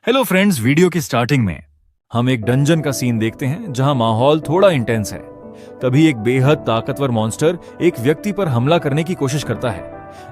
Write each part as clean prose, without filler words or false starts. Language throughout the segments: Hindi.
हेलो फ्रेंड्स, वीडियो की स्टार्टिंग में हम एक डंजन का सीन देखते हैं जहां माहौल थोड़ा इंटेंस है। तभी एक बेहद ताकतवर मॉन्स्टर एक व्यक्ति पर हमला करने की कोशिश करता है,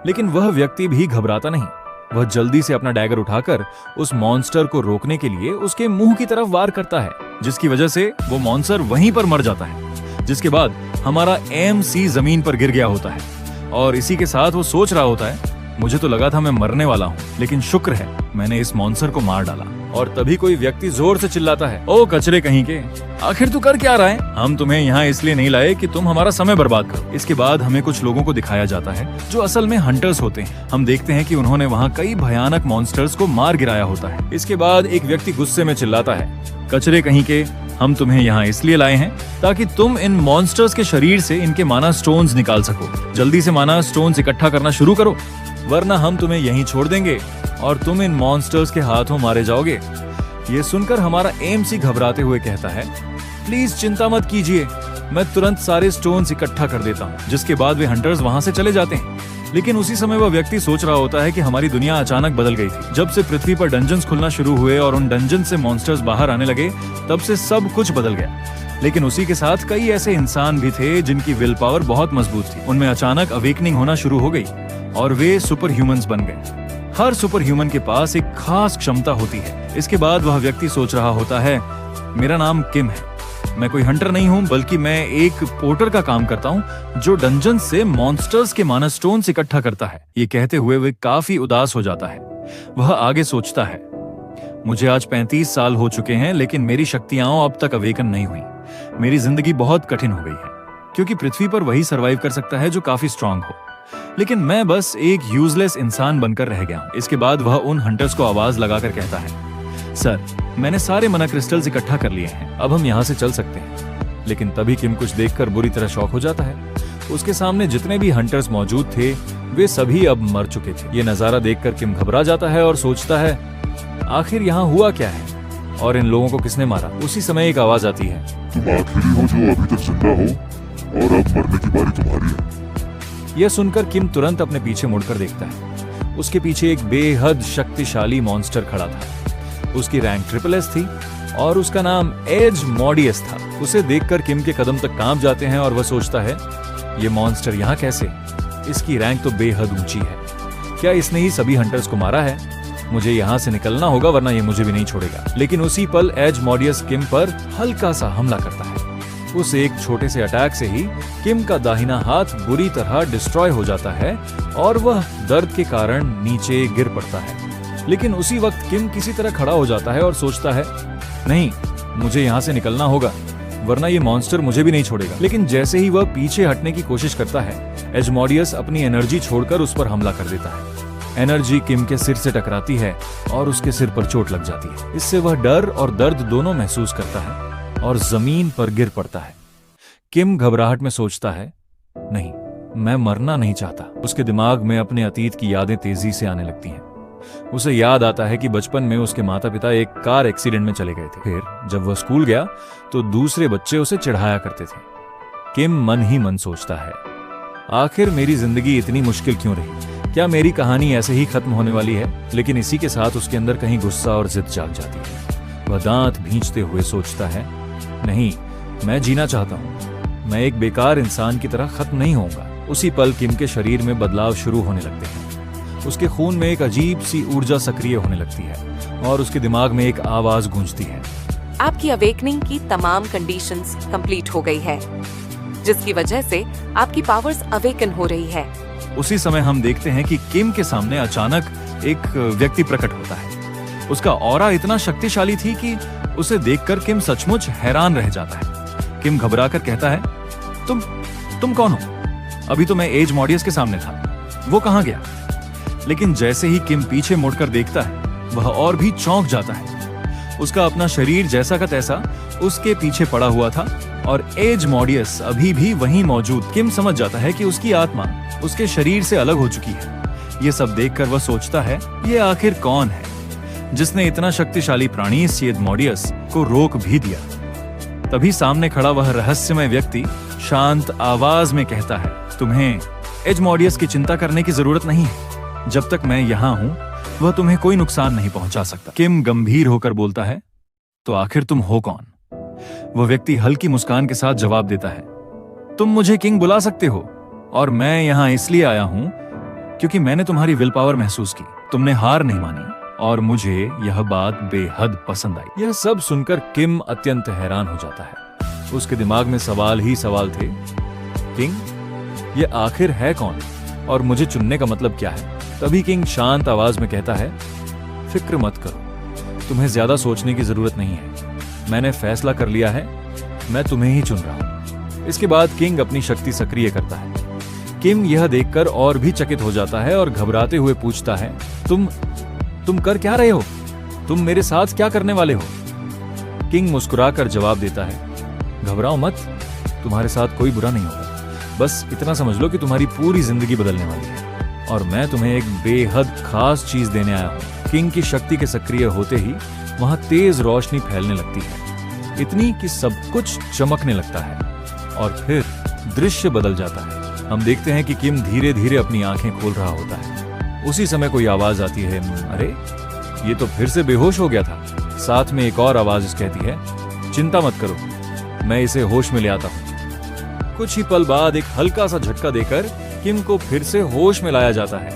लेकिन वह व्यक्ति भी घबराता नहीं। वह जल्दी से अपना डैगर उठाकर उस मॉन्स्टर को रोकने के लिए उसके मुंह की तरफ वार करता है, जिसकी वजह से वो मॉन्स्टर वहीं पर मर जाता है। जिसके बाद हमारा MC जमीन पर गिर गया होता है और इसी के साथ वो सोच रहा होता है, मुझे तो लगा था मैं मरने वाला हूँ, लेकिन शुक्र है मैंने इस मॉन्स्टर को मार डाला। और तभी कोई व्यक्ति जोर से चिल्लाता है, ओ कचरे कहीं के, आखिर तू कर क्या रहा है? हम तुम्हें यहाँ इसलिए नहीं लाए कि तुम हमारा समय बर्बाद करो। इसके बाद हमें कुछ लोगों को दिखाया जाता है जो असल में हंटर्स होते हैं। हम देखते हैं कि उन्होंने वहाँ कई भयानक मॉन्स्टर्स को मार गिराया होता है। इसके बाद एक व्यक्ति गुस्से में चिल्लाता है, कचरे कहीं के, हम तुम्हें यहाँ इसलिए लाए हैं ताकि तुम इन मॉन्स्टर्स के शरीर से इनके माना स्टोन्स निकाल सको। जल्दी से माना स्टोन्स इकट्ठा करना शुरू करो, वरना हम तुम्हें यहीं छोड़ देंगे और तुम इन मॉन्स्टर्स के हाथों मारे जाओगे। ये सुनकर हमारा MC घबराते हुए कहता है, प्लीज चिंता मत कीजिए, मैं तुरंत सारे स्टोन्स इकट्ठा कर देता हूँ। जिसके बाद वे हंटर्स वहां से चले जाते हैं। लेकिन उसी समय वह व्यक्ति सोच रहा होता है कि हमारी दुनिया अचानक बदल गई थी। जब से पृथ्वी पर डंजन्स खुलना शुरू हुए और उन डंजन से मॉन्स्टर्स बाहर आने लगे, तब से सब कुछ बदल गया। लेकिन उसी के साथ कई ऐसे इंसान भी थे जिनकी विल पावर बहुत मजबूत थी। उनमें अचानक अवेकनिंग होना शुरू हो गई और वे सुपर ह्यूमंस बन गए। हर सुपर ह्यूमन के पास एक खास क्षमता होती है। इसके बाद वह व्यक्ति सोच रहा होता है, मेरा नाम किम है, मैं कोई हंटर नहीं हूँ, बल्कि मैं एक पोर्टर का काम करता हूँ जो डंजन से मॉन्स्टर्स के माना स्टोन्स इकट्ठा करता है। ये कहते हुए वे काफी उदास हो जाता है। वह आगे सोचता है, मुझे आज 35 साल हो चुके हैं, लेकिन मेरी शक्तियां अब तक अवेकन नहीं हुई। मेरी जिंदगी बहुत कठिन हो गई है, क्योंकि पृथ्वी पर वही सर्वाइव कर सकता है जो काफी स्ट्रांग हो। लेकिन मैं बस एक यूजलेस इंसान बनकर रह गया हूँ। इसके बाद वह उन हंटर्स को आवाज लगाकर कहता है, सर, मैंने सारे मना क्रिस्टल्स इकट्ठा कर लिए हैं, अब हम यहाँ से चल सकते हैं। लेकिन तभी किम कुछ देखकर बुरी तरह शॉक हो जाता है। उसके सामने जितने भी हंटर्स मौजूद थे वे सभी अब मर चुके थे। ये नजारा देखकर किम घबरा जाता है और सोचता है, आखिर यहाँ हुआ क्या है और इन लोगों को किसने मारा। उसी समय एक आवाज आती है, तुम आखिरी हो जो अभी तक जिंदा हो और अब मरने की बारी तुम्हारी है। यह सुनकर किम तुरंत अपने पीछे मुड़कर देखता है। उसके पीछे एक बेहद शक्तिशाली मॉन्स्टर खड़ा था। उसकी रैंक SSS थी और उसका नाम एज मॉडियस था। उसे देखकर किम के कदम तक कांप जाते हैं और वह सोचता है, ये मॉन्स्टर यहाँ कैसे? इसकी रैंक तो बेहद ऊंची है। क्या इसने ही सभी हंटर्स को मारा है? मुझे यहाँ से निकलना होगा, वरना ये मुझे भी नहीं छोड़ेगा। लेकिन उसी पल एज मॉडियस किम पर हल्का सा हमला करता है। उस एक छोटे से अटैक से ही किम का दाहिना हाथ बुरी तरह डिस्ट्रॉय हो जाता है और वह दर्द के कारण नीचे गिर पड़ता है। लेकिन उसी वक्त किम किसी तरह खड़ा हो जाता है और सोचता है, नहीं, मुझे यहाँ से निकलना होगा, वरना ये मॉन्स्टर मुझे भी नहीं छोड़ेगा। लेकिन जैसे ही वह पीछे हटने की कोशिश करता है, एजमोडियस अपनी एनर्जी छोड़कर उस पर हमला कर देता है। एनर्जी किम के सिर से टकराती है और उसके सिर पर चोट लग जाती है। इससे वह डर और दर्द दोनों महसूस करता है और जमीन पर गिर पड़ता है। किम घबराहट में सोचता है, नहीं, मैं मरना नहीं चाहता। उसके दिमाग में अपने अतीत की यादें तेजी से आने लगती हैं। उसे याद आता है कि बचपन में उसके माता पिता एक कार एक्सीडेंट में चले गए थे। फिर जब वह स्कूल गया तो दूसरे बच्चे उसे चिढ़ाया करते थे। किम मन ही मन सोचता है, आखिर मेरी जिंदगी इतनी मुश्किल क्यों रही? क्या मेरी कहानी ऐसे ही खत्म होने वाली है? लेकिन इसी के साथ उसके अंदर कहीं गुस्सा और जिद जाग जाती है। वह दांत भींचते हुए सोचता है, नहीं, मैं जीना चाहता हूँ, मैं एक बेकार इंसान की तरह खत्म नहीं होऊंगा। उसी पल किम के शरीर में बदलाव शुरू होने लगते हैं। उसके खून में एक अजीब सी ऊर्जा सक्रिय होने लगती है और उसके दिमाग में एक आवाज गूंजती है, आपकी अवेकनिंग की तमाम कंडीशंस कंप्लीट हो गई है, जिसकी वजह से आपकी पावर्स अवेकन हो रही है। उसी समय हम देखते हैं कि किम के सामने अचानक एक व्यक्ति प्रकट होता है। उसका ऑरा इतना शक्तिशाली थी कि उसे देखकर किम सचमुच हैरान रह जाता है। किम घबराकर कहता है, तुम कौन हो? अभी तो मैं एज मॉडियस के सामने था, वो कहाँ गया? लेकिन जैसे ही किम पीछे मुड़कर देखता है, वह और भी चौंक जाता है। उसका अपना शरीर जैसा का तैसा उसके पीछे पड़ा हुआ था और एज मॉडियस अभी भी वहीं मौजूद। किम समझ जाता है कि उसकी आत्मा उसके शरीर से अलग हो चुकी है। ये सब देखकर वह सोचता है, ये आखिर कौन है जिसने इतना शक्तिशाली प्राणी एज मॉडियस को रोक भी दिया? तभी सामने खड़ा वह रहस्यमय व्यक्ति शांत आवाज में कहता है, तुम्हें एज मॉडियस की चिंता करने की जरूरत नहीं है। जब तक मैं यहाँ हूँ वह तुम्हें कोई नुकसान नहीं पहुंचा सकता। किम गंभीर होकर बोलता है, तो आखिर तुम हो कौन? वह व्यक्ति हल्की मुस्कान के साथ जवाब देता है, तुम मुझे किंग बुला सकते हो, और मैं यहां इसलिए आया हूं क्योंकि मैंने तुम्हारी विल पावर महसूस की। तुमने हार नहीं मानी और मुझे यह बात बेहद पसंद आई। यह सब सुनकर किम अत्यंत हैरान हो जाता है। उसके दिमाग में सवाल ही सवाल थे। किंग, ये आखिर है कौन और मुझे चुनने का मतलब क्या है? तभी किंग शांत आवाज में कहता है, फिक्र मत करो, तुम्हें ज्यादा सोचने की जरूरत नहीं है। मैंने फैसला कर लिया है, मैं तुम्हें ही चुन रहा हूं। इसके बाद किंग अपनी शक्ति सक्रिय करता है। किम यह देखकर और भी चकित हो जाता है और घबराते हुए पूछता है, तुम कर क्या रहे हो? तुम मेरे साथ क्या करने वाले हो? किंग मुस्कुराकर जवाब देता है, घबराओ मत, तुम्हारे साथ कोई बुरा नहीं होगा। बस इतना समझ लो कि तुम्हारी पूरी जिंदगी बदलने वाली है और मैं तुम्हें एक बेहद खास चीज देने आया हूं। किंग की शक्ति के सक्रिय होते ही वहां तेज रोशनी फैलने लगती है, इतनी कि सब कुछ चमकने लगता है और फिर दृश्य बदल जाता है। हम देखते हैं कि किम धीरे धीरे अपनी आंखें खोल रहा होता है। उसी समय कोई आवाज आती है, अरे ये तो फिर से बेहोश हो गया था। साथ में एक और आवाज कहती है, चिंता मत करो, मैं इसे होश में ले आता हूं। कुछ ही पल बाद एक हल्का सा झटका देकर किम को फिर से होश में लाया जाता है।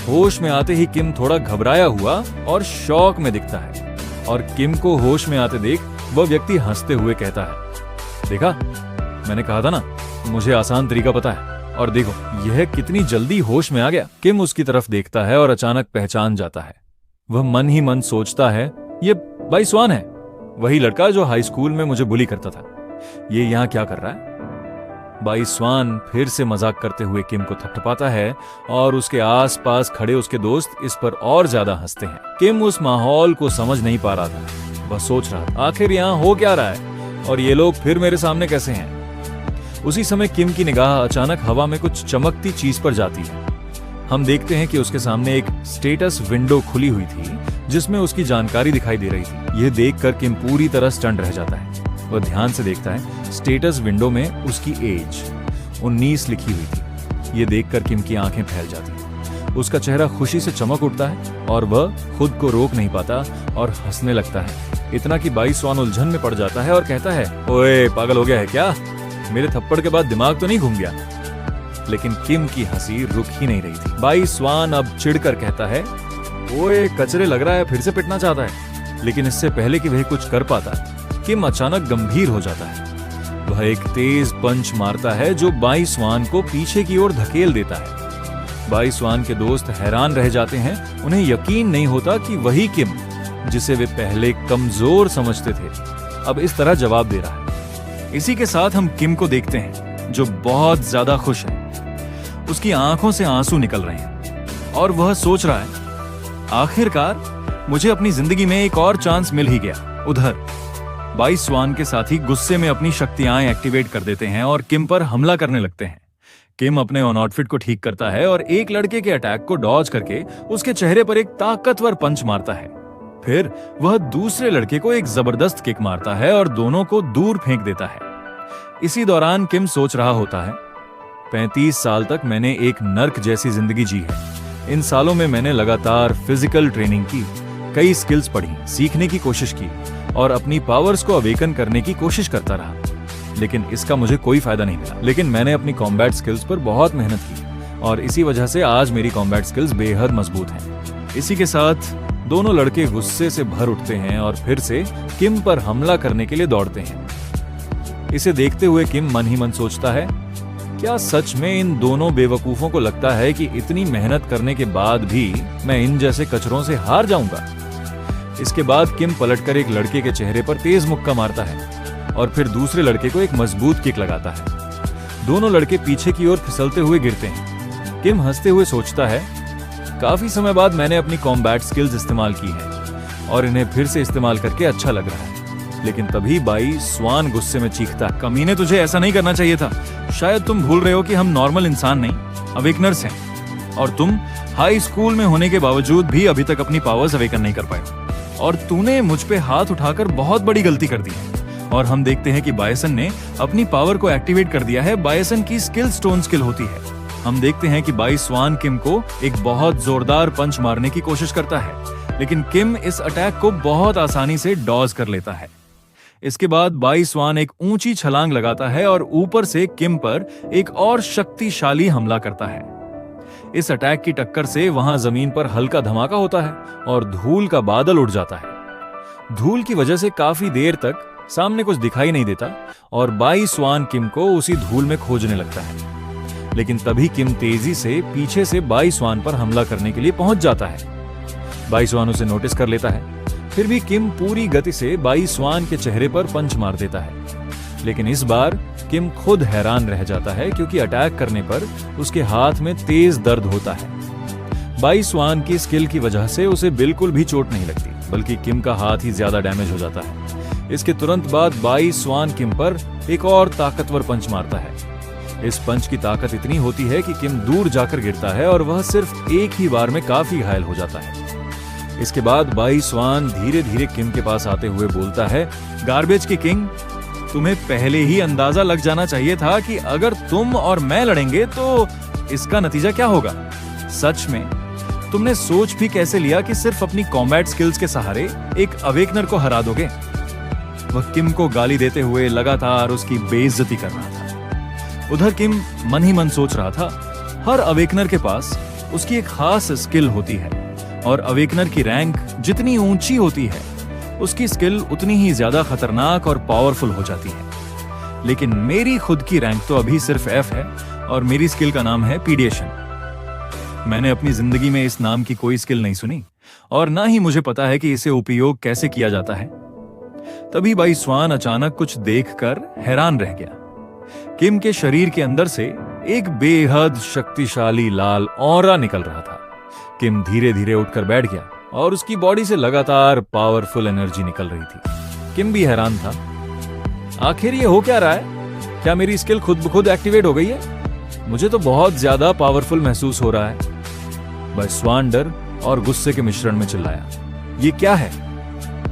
होश में आते ही किम थोड़ा घबराया हुआ और शॉक में दिखता है और किम को होश में आते देख वह व्यक्ति हंसते हुए कहता है, देखा, मैंने कहा था ना, मुझे आसान तरीका पता है, और देखो यह कितनी जल्दी होश में आ गया। किम उसकी तरफ देखता है और अचानक पहचान जाता है। वह मन ही मन सोचता है, ये बाई स्वान है, वही लड़का जो हाई स्कूल में मुझे बुली करता था। ये यहाँ क्या कर रहा है? बाई स्वान फिर से मजाक करते हुए किम को थपथपाता है और उसके आसपास खड़े उसके दोस्त इस पर और ज्यादा हंसते हैं। किम उस माहौल को समझ नहीं पा रहा था। वह सोच रहा था, आखिर यहाँ हो क्या रहा है और ये लोग फिर मेरे सामने कैसे हैं? उसी समय किम की निगाह अचानक हवा में कुछ चमकती चीज पर जाती है। हम देखते हैं कि उसके सामने एक स्टेटस विंडो खुली हुई थी जिसमें उसकी जानकारी दिखाई दे रही थी। यह देखकर किम पूरी तरह स्टंट रह जाता है। वह ध्यान से देखता है, स्टेटस विंडो में उसकी एज 19 लिखी हुई थी। यह देखकर किम की आंखें फैल जाती हैं। उसका चेहरा खुशी से चमक उठता है और वह खुद को रोक नहीं पाता और हंसने लगता है। इतना कि बाई स्वान उलझन में पड़ जाता है और कहता है, ओए पागल हो गया है क्या? मेरे थप्पड़ के बाद दिमाग तो नहीं घूम गया? लेकिन किम की हंसी रुक ही नहीं रही थी। बाई स्वान अब चिढ़कर कहता है, ओए कचरे लग रहा है, फिर से पिटना चाहता है। लेकिन इससे पहले कि वह कुछ कर पाता, किम अचानक गंभीर हो जाता है। वह एक तेज पंच मारता है जो बाई स्वान को पीछे की ओर धकेल देता है। बाई स्वान के दोस्त हैरान रह जाते हैं। उन्हें यकीन नहीं होता कि वही किम, जिसे वे पहले कमजोर समझते थे, अब इस तरह जवाब दे रहा है। इसी के साथ हम किम को देखते हैं जो बहुत ज्यादा खुश है। उसकी आंखों से आंसू निकल रहे हैं और वह सोच रहा है, आखिरकार मुझे अपनी जिंदगी में एक और चांस मिल ही गया। उधर बाई स्वान के साथी गुस्से में अपनी शक्तियां एक्टिवेट कर देते हैं और किम पर हमला करने लगते हैं। किम अपने ऑन आउटफिट को ठीक करता है और एक लड़के के अटैक को डॉज करके उसके चेहरे पर एक ताकतवर पंच मारता है। फिर वह दूसरे लड़के को एक जबरदस्त किक मारता है और दोनों को दूर फेंक देता है। इसी दौरान किम सोच रहा होता है, 35 साल तक मैंने एक नर्क जैसी जिंदगी जी है। इन सालों में मैंने लगातार फिजिकल ट्रेनिंग की, कई स्किल्स पढ़ी, सीखने की कोशिश की और अपनी पावर्स को अवेकन करने की कोशिश करता रहा, लेकिन इसका मुझे कोई फायदा नहीं मिला। लेकिन मैंने अपनी कॉम्बैट स्किल्स पर बहुत मेहनत की और इसी वजह से आज मेरी कॉम्बैट स्किल्स बेहद मजबूत हैं। इसी के साथ दोनों लड़के गुस्से से भर उठते हैं और फिर से किम पर हमला करने के लिए दौड़ते हैं। इसे देखते हुए किम मन ही मन सोचता है, क्या सच में इन दोनों बेवकूफों को लगता है कि इतनी मेहनत करने के बाद भी मैं इन जैसे कचरों से हार जाऊंगा? इसके बाद किम पलटकर एक लड़के के चेहरे पर तेज मुक्का मारता है और फिर दूसरे लड़के को एक मजबूत किक लगाता है। दोनों लड़के पीछे की ओर फिसलते हुए गिरते हैं। किम हंसते हुए सोचता है, काफी समय बाद मैंने अपनी कॉम्बैट स्किल्स इस्तेमाल की है और इन्हें फिर से इस्तेमाल करके अच्छा लग रहा है। लेकिन तभी बाई स्वान गुस्से में चीखता, कमीने, तुझे ऐसा नहीं करना चाहिए था। शायद तुम भूल रहे हो कि हम नॉर्मल इंसान नहीं, अवेकनर्स हैं, और तुम हाई स्कूल में होने के बावजूद भी अभी तक अपनी पावर्स अवेकन नहीं कर पाए और तूने मुझ पे हाथ उठाकर बहुत बड़ी गलती कर दी है। और हम देखते हैं कि बायसन ने अपनी पावर को एक्टिवेट कर दिया है। बायसन की स्किल स्टोन स्किल होती है हम देखते हैं कि बाई स्वान किम को एक बहुत जोरदार पंच मारने की कोशिश करता है, लेकिन किम इस अटैक को बहुत आसानी से डॉज कर लेता है। इसके बाद बाई स्वान एक ऊंची छलांग लगाता है और ऊपर से किम पर एक और शक्तिशाली हमला करता है। इस अटैक की टक्कर से वहां जमीन पर हल्का धमाका होता है और धूल का बादल उड़ जाता है। धूल की वजह से काफी देर तक सामने कुछ दिखाई नहीं देता और बाई स्वान किम को उसी धूल में खोजने लगता है। लेकिन तभी किम तेजी से पीछे से बाई स्वान पर हमला करने के लिए पहुंच जाता है। बाई स्वान उसे नोटिस कर लेता है, फिर भी किम पूरी गति से बाई स्वान के चेहरे पर पंच मार देता है। लेकिन इस बार किम खुद हैरान रह जाता है क्योंकि अटैक करने पर उसके हाथ में तेज दर्द होता है। बाई स्वान की स्किल की वजह से उसे बिल्कुल भी चोट नहीं लगती, बल्कि किम का हाथ ही ज्यादा डैमेज हो जाता है। इसके तुरंत बाद बाई स्वान किम पर एक और ताकतवर पंच मारता है। इस पंच की ताकत इतनी होती है कि किम दूर जाकर गिरता है और वह सिर्फ एक ही बार में काफी घायल हो जाता है। इसके बाद बाई स्वान धीरे धीरे किम के पास आते हुए बोलता है, गार्बेज की किंग, तुम्हें पहले ही अंदाजा लग जाना चाहिए था कि अगर तुम और मैं लड़ेंगे तो इसका नतीजा क्या होगा। सच में तुमने सोच भी कैसे लिया कि सिर्फ अपनी कॉम्बैट स्किल्स के सहारे एक अवेकनर को हरा दोगे। वह किम को गाली देते हुए लगातार उसकी बेइज्जती कर रहा था। उधर किम मन ही मन सोच रहा था, हर अवेकनर के पास उसकी एक खास स्किल होती है और अवेकनर की रैंक जितनी ऊंची होती है उसकी स्किल उतनी ही ज्यादा खतरनाक और पावरफुल हो जाती है। लेकिन मेरी खुद की रैंक तो अभी सिर्फ F है और मेरी स्किल का नाम है पीडिएशन। मैंने अपनी जिंदगी में इस नाम की कोई स्किल नहीं सुनी और ना ही मुझे पता है कि इसे उपयोग कैसे किया जाता है। तभी बाई स्वान अचानक कुछ देखकर हैरान रह गया। किम के शरीर के अंदर से एक बेहद शक्तिशाली लाल ऑरा निकल रहा था। किम धीरे धीरे उठकर बैठ गया और उसकी बॉडी से लगातार पावरफुल एनर्जी निकल रही थी। किम भी हैरान था, आखिर ये हो क्या रहा है? क्या मेरी स्किल खुद ब खुद एक्टिवेट हो गई है? मुझे तो बहुत ज्यादा पावरफुल महसूस हो रहा है। बाई स्वान डर और गुस्से के मिश्रण में चिल्लाया, ये क्या है?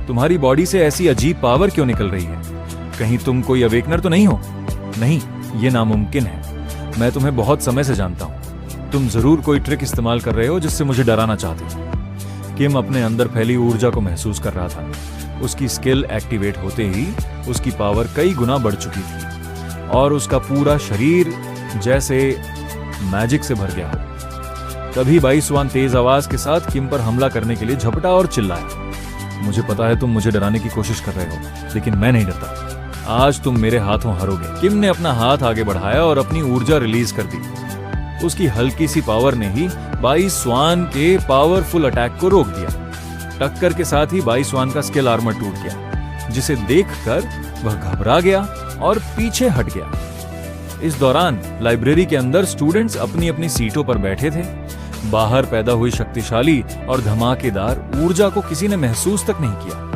तुम्हारी बॉडी से ऐसी अजीब पावर क्यों निकल रही है? कहीं तुम कोई अवेकनर तो नहीं हो? नहीं, ये नामुमकिन है। मैं तुम्हें बहुत समय से जानता हूं। तुम जरूर कोई ट्रिक इस्तेमाल कर रहे हो जिससे मुझे डराना चाहते हो। किम अपने अंदर फैली ऊर्जा को महसूस कर रहा था। उसकी स्किल एक्टिवेट होते ही उसकी पावर कई गुना बढ़ चुकी थी और उसका पूरा शरीर जैसे मैजिक से भर गया हो। तभी बाई स्वान तेज आवाज के साथ किम पर हमला करने के लिए झपटा और चिल्लाया, मुझे पता है तुम मुझे डराने की कोशिश कर रहे हो, लेकिन मैं नहीं डरता। आज तुम मेरे हाथों हारोगे। किम ने अपना हाथ आगे बढ़ाया और अपनी ऊर्जा रिलीज कर दी। उसकी हल्की सी पावर ने ही बाई स्वान के पावरफुल अटैक को रोक दिया। टक्कर के साथ ही बाई स्वान का स्किल आर्मर टूट गया, जिसे देखकर वह घबरा गया और पीछे हट गया। इस दौरान लाइब्रेरी के अंदर स्टूडेंट्स अपनी अपनी सीटों पर बैठे थे। बाहर पैदा हुई शक्तिशाली और धमाकेदार ऊर्जा को किसी ने महसूस तक नहीं किया।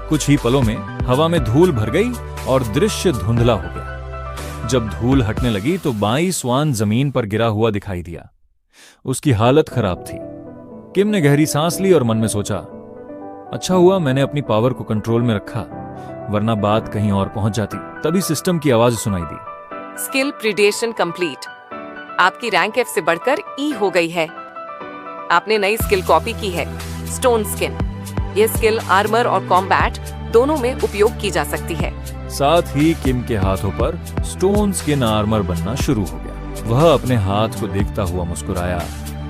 कुछ ही पलों में हवा में धूल भर गई और दृश्य धुंधला हो गया। जब धूल हटने लगी तो बाई स्वान जमीन पर गिरा हुआ दिखाई दिया। उसकी हालत खराब थी। किम ने गहरी सांस ली और मन में सोचा, अच्छा हुआ मैंने अपनी पावर को कंट्रोल में रखा, वरना बात कहीं और पहुंच जाती। तभी सिस्टम की आवाज सुनाई दी, स्किल प्रीडेशन कंप्लीट। आपकी रैंक F से बढ़कर E हो गई है। आपने नई स्किल कॉपी की है, स्टोन स्किन। यह स्किल आर्मर और कॉम्बैट दोनों में उपयोग की जा सकती है। साथ ही किम के हाथों पर स्टोन स्किन आर्मर बनना शुरू हो गया। वह अपने हाथ को देखता हुआ मुस्कुराया।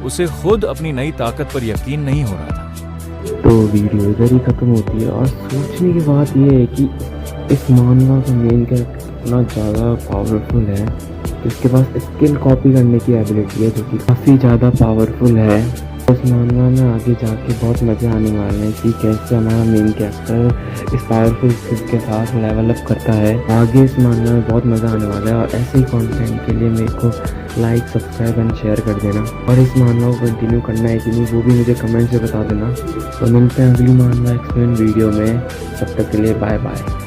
उसे खुद अपनी नई ताकत पर यकीन नहीं हो रहा था। तो वीडियो इधर ही खत्म होती है और सोचने की बात यह है कि इस मानवा का मेन कैरेक्टर इतना ज़्यादा पावरफुल है। इसके पास स्किल कॉपी करने की एबिलिटी है जो कि काफ़ी ज़्यादा पावरफुल है। उस मानवा में आगे जाके बहुत मज़े आने वाले हैं कि कैसे हमारा मेन कैरेक्टर इस पावरफुल स्किल के साथ लेवल अप करता है। आगे इस मानवा में बहुत मज़ा आने वाला है और ऐसे ही कंटेंट के लिए मेरे को लाइक, सब्सक्राइब एंड शेयर कर देना। और इस मानवा को कंटिन्यू करना है कि नहीं वो भी मुझे कमेंट से बता देना। तो मिलते हैं अगली मानवा एक्सप्लेन वीडियो में। तब तक के लिए बाय बाय।